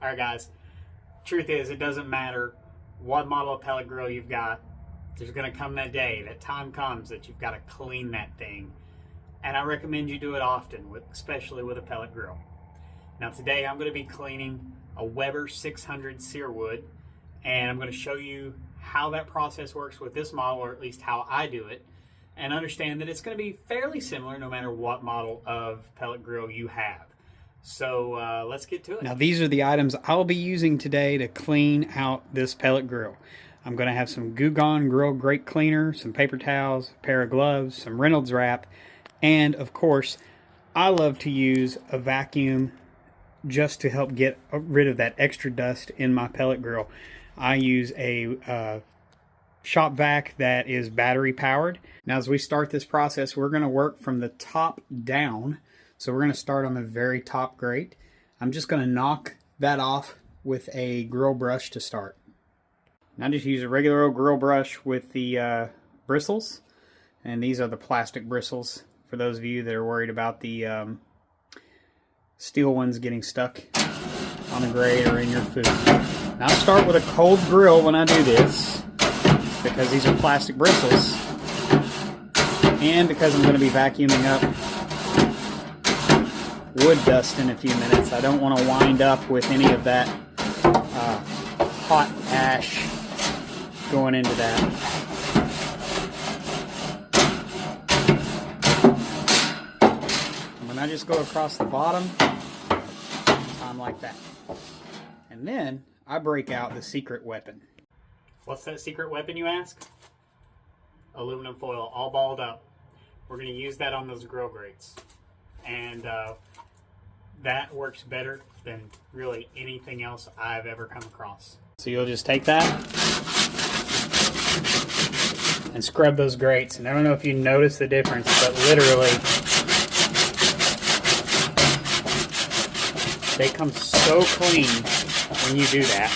Alright guys, truth is it doesn't matter what model of pellet grill you've got. There's going to come that day, that time comes that you've got to clean that thing. And I recommend you do it often, especially with a pellet grill. Now today I'm going to be cleaning a Weber 600 sear wood, and I'm going to show you how that process works with this model, or at least how I do it, and understand that it's going to be fairly similar no matter what model of pellet grill you have. So let's get to it. Now these are the items I'll be using today to clean out this pellet grill. I'm going to have some Goo Gone Grill Grate Cleaner, some paper towels, a pair of gloves, some Reynolds wrap, and of course I love to use a vacuum just to help get rid of that extra dust in my pellet grill. I use a shop vac that is battery powered. Now as we start this process, we're going to work from the top down. So we're going to start on the very top grate. I'm just going to knock that off with a grill brush to start. Now just use a regular old grill brush with the bristles. And these are the plastic bristles for those of you that are worried about the steel ones getting stuck on the grate or in your food. Now I start with a cold grill when I do this because these are plastic bristles and because I'm going to be vacuuming up wood dust in a few minutes. I don't want to wind up with any of that hot ash going into that. And when I just go across the bottom, I'm like that. And then I break out the secret weapon. What's that secret weapon, you ask? Aluminum foil, all balled up. We're going to use that on those grill grates. And that works better than really anything else I've ever come across. So you'll just take that and scrub those grates. And I don't know if you notice the difference, but literally they come so clean when you do that.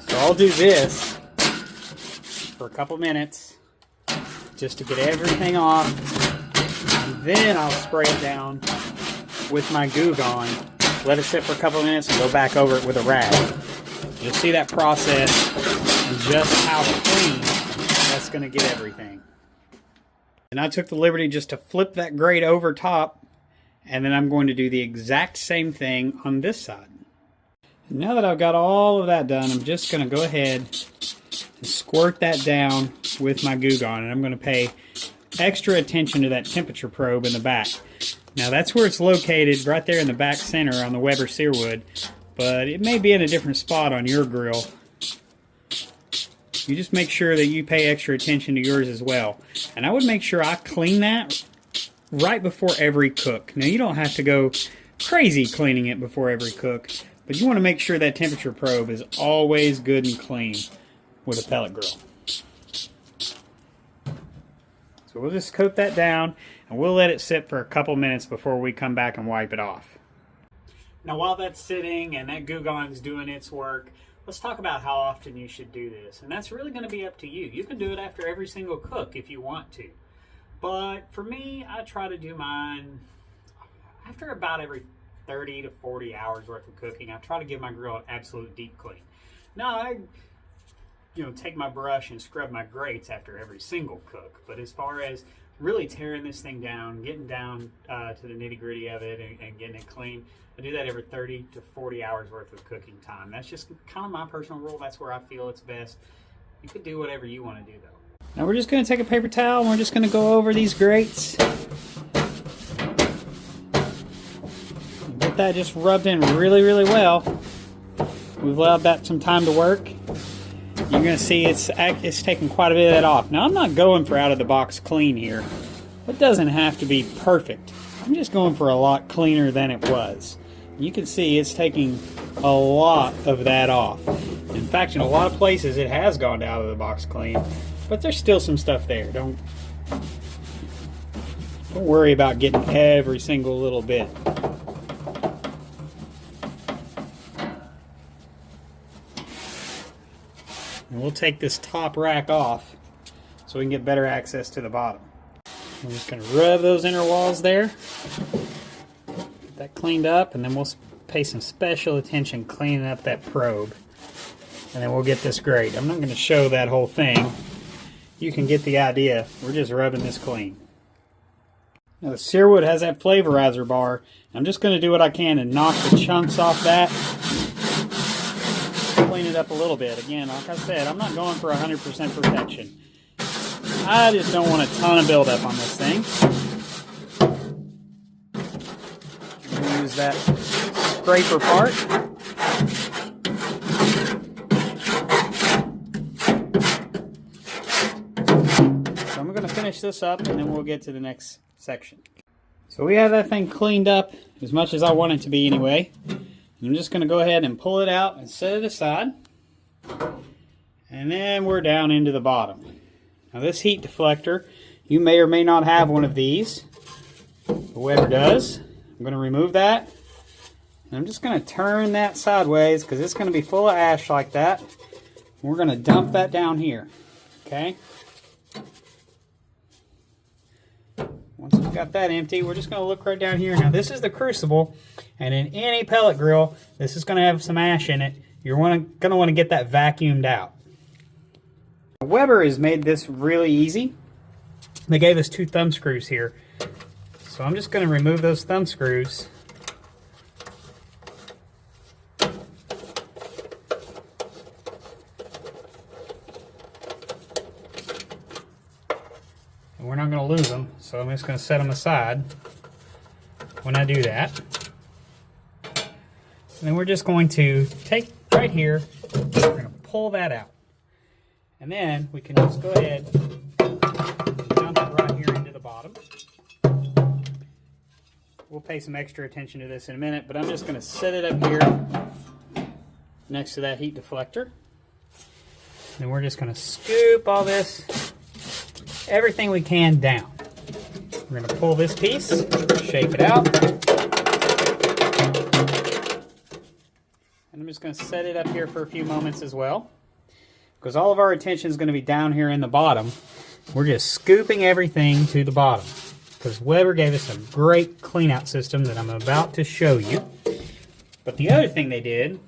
So I'll do this for a couple minutes just to get everything off, and then I'll spray it down with my Goo Gone, let it sit for a couple minutes, and go back over it with a rag. You'll see that process and just how clean that's going to get everything. And I took the liberty just to flip that grate over top, and then I'm going to do the exact same thing on this side. And now that I've got all of that done, I'm just going to go ahead and squirt that down with my Goo Gone, and I'm going to pay extra attention to that temperature probe in the back. Now that's where it's located, right there in the back center on the Weber sear wood, but it may be in a different spot on your grill. You just make sure that you pay extra attention to yours as well. And I would make sure I clean that right before every cook. Now you don't have to go crazy cleaning it before every cook, but you want to make sure that temperature probe is always good and clean with a pellet grill. So we'll just coat that down and we'll let it sit for a couple minutes before we come back and wipe it off. Now while that's sitting and that Goo Gone's doing its work, let's talk about how often you should do this. And that's really going to be up to you. You can do it after every single cook if you want to. But for me, I try to do mine after about every 30 to 40 hours worth of cooking. I try to give my grill an absolute deep clean. Now I take my brush and scrub my grates after every single cook. But as far as really tearing this thing down, getting down to the nitty gritty of it and getting it clean, I do that every 30 to 40 hours worth of cooking time. That's just kind of my personal rule. That's where I feel it's best. You could do whatever you want to do though. Now we're just going to take a paper towel and we're just going to go over these grates. Get that just rubbed in really, really well. We've allowed that some time to work. You're going to see it's taking quite a bit of that off. Now I'm not going for out of the box clean here. It doesn't have to be perfect. I'm just going for a lot cleaner than it was. You can see it's taking a lot of that off. In fact, in a lot of places it has gone out of the box clean, but there's still some stuff there. Don't worry about getting every single little bit. And we'll take this top rack off so we can get better access to the bottom. I'm just going to rub those inner walls there. Get that cleaned up, and then we'll pay some special attention cleaning up that probe. And then we'll get this grate. I'm not going to show that whole thing. You can get the idea. We're just rubbing this clean. Now the Searwood has that flavorizer bar. I'm just going to do what I can and knock the chunks off that. Clean it up a little bit. Again, like I said, I'm not going for 100% perfection. I just don't want a ton of buildup on this thing. I'm going to use that scraper part. So I'm going to finish this up and then we'll get to the next section. So we have that thing cleaned up as much as I want it to be anyway. I'm just going to go ahead and pull it out and set it aside. And then we're down into the bottom. Now this heat deflector, you may or may not have one of these. The Weber does. I'm going to remove that. And I'm just going to turn that sideways because it's going to be full of ash like that. We're going to dump that down here. Okay? Once we've got that empty, we're just going to look right down here. Now this is the crucible, and in any pellet grill, this is going to have some ash in it. You're going to want to get that vacuumed out. Weber has made this really easy. They gave us 2 thumb screws here. So I'm just going to remove those thumb screws. And we're not going to lose them, so I'm just going to set them aside when I do that. And then we're just going to take right here, we're going to pull that out. And then we can just go ahead and dump it right here into the bottom. We'll pay some extra attention to this in a minute, but I'm just going to set it up here next to that heat deflector. And we're just going to scoop all this, everything we can down. We're going to pull this piece, shake it out. And I'm just going to set it up here for a few moments as well. Because all of our attention is going to be down here in the bottom. We're just scooping everything to the bottom. Because Weber gave us a great clean out system that I'm about to show you. But the other thing they did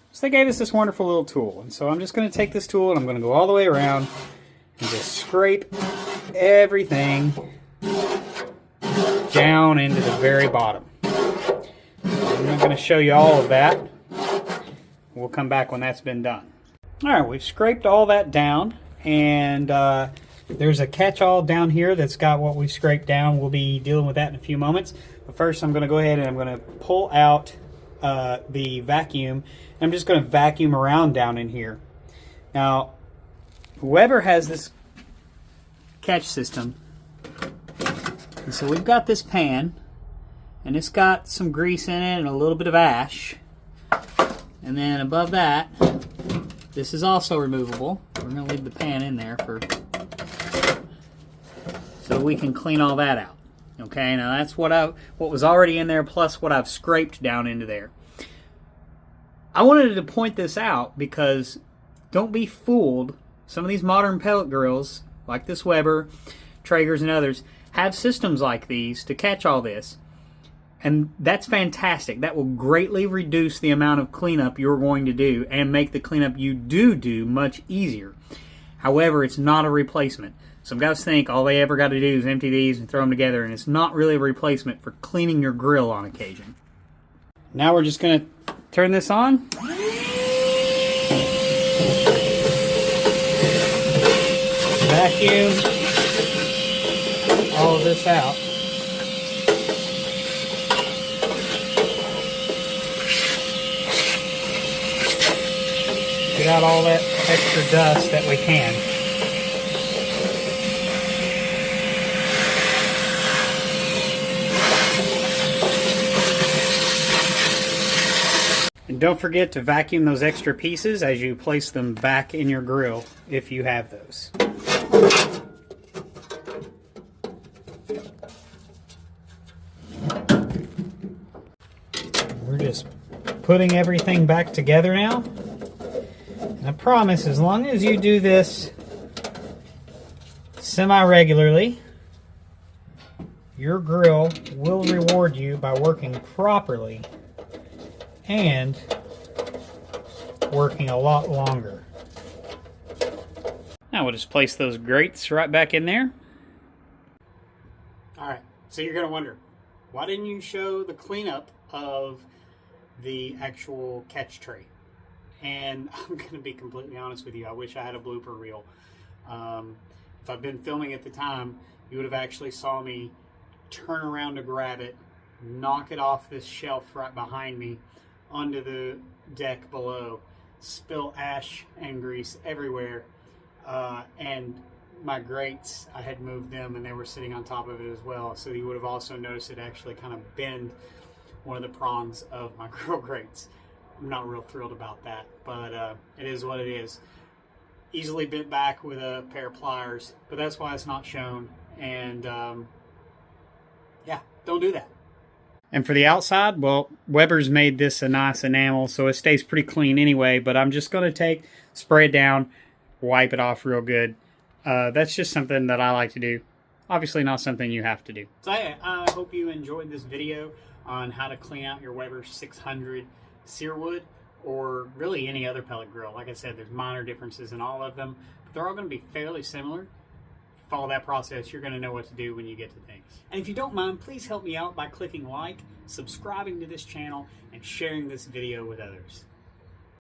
was they gave us this wonderful little tool. And so I'm just going to take this tool and I'm going to go all the way around and just scrape everything down into the very bottom. I'm not going to show you all of that. We'll come back when that's been done. Alright, we've scraped all that down, and there's a catch-all down here that's got what we've scraped down. We'll be dealing with that in a few moments. But first I'm going to go ahead and I'm going to pull out the vacuum. I'm just going to vacuum around down in here. Now, Weber has this catch system. And so we've got this pan, and it's got some grease in it and a little bit of ash. And then above that, this is also removable. We're going to leave the pan in there so we can clean all that out. Okay, now that's what was already in there plus what I've scraped down into there. I wanted to point this out because don't be fooled. Some of these modern pellet grills, like this Weber, Traeger's and others, have systems like these to catch all this. And that's fantastic. That will greatly reduce the amount of cleanup you're going to do and make the cleanup you do much easier. However, it's not a replacement. Some guys think all they ever got to do is empty these and throw them together, and it's not really a replacement for cleaning your grill on occasion. Now we're just going to turn this on. Vacuum all of this out. Get out all that extra dust that we can. And don't forget to vacuum those extra pieces as you place them back in your grill, if you have those. We're just putting everything back together now. I promise, as long as you do this semi-regularly, your grill will reward you by working properly and working a lot longer. Now we'll just place those grates right back in there. Alright, so you're going to wonder, why didn't you show the cleanup of the actual catch tray? And I'm going to be completely honest with you, I wish I had a blooper reel. If I'd been filming at the time, you would have actually saw me turn around to grab it, knock it off this shelf right behind me onto the deck below, spill ash and grease everywhere, and my grates, I had moved them and they were sitting on top of it as well, so you would have also noticed it actually kind of bend one of the prongs of my grill grates. I'm not real thrilled about that, but it is what it is. Easily bent back with a pair of pliers, but that's why it's not shown. And yeah, don't do that. And for the outside, well, Weber's made this a nice enamel, so it stays pretty clean anyway, but I'm just going to spray it down, wipe it off real good. That's just something that I like to do. Obviously not something you have to do. So yeah, I hope you enjoyed this video on how to clean out your Weber 600 Searwood, or really any other pellet grill. Like I said, there's minor differences in all of them, but they're all going to be fairly similar. Follow that process, you're going to know what to do when you get to things. And if you don't mind, please help me out by clicking like, subscribing to this channel, and sharing this video with others.